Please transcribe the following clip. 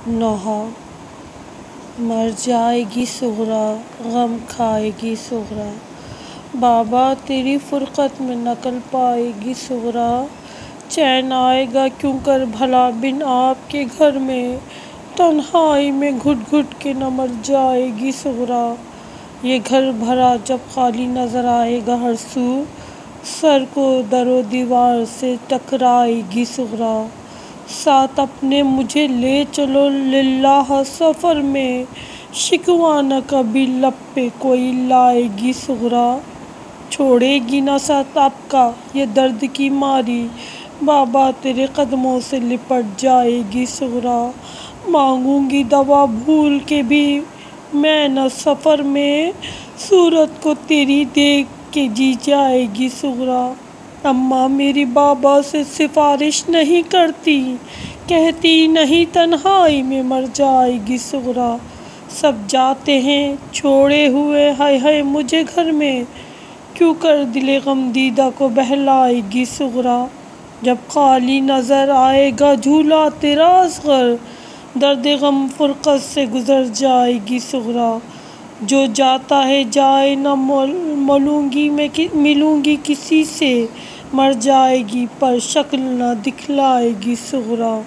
نوحہ مر جائے گی صغریٰ، غم کھائے گی صغریٰ، بابا تیری فرقت میں نکل پائے گی صغریٰ، چین آئے گا کیوں کر بھلا بن آپ کے گھر میں، تنہائی میں گھٹ گھٹ کے نہ مر جائے گی صغریٰ، یہ گھر بھرا جب خالی نظر آئے گا ہر سو، سر کو در و دیوار سے ٹکرائے گی صغریٰ، ساتھ اپنے مجھے لے چلو للہ سفر میں، شکوہ نہ کبھی لب پہ کوئی لائے گی صغریٰ، چھوڑے گی نہ ساتھ آپ کا یہ درد کی ماری، بابا تیرے قدموں سے لپٹ جائے گی صغریٰ، مانگوں گی دوا بھول کے بھی میں نہ سفر میں، صورت کو تیری دیکھ کے جی جائے گی صغریٰ، اماں میری بابا سے سفارش نہیں کرتی، کہتی نہیں تنہائی میں مر جائے گی صغریٰ، سب جاتے ہیں چھوڑے ہوئے ہائے ہائے مجھے گھر میں، کیوں کر دل غم دیدہ کو بہلائے گی صغریٰ، جب خالی نظر آئے گا جھولا تیرا اصغر، درد غم فرقت سے گزر جائے گی صغریٰ، جو جاتا ہے جائے نہ ملوں گی کسی سے، مر جائے گی پر شکل نہ دکھلائے گی صغریٰ۔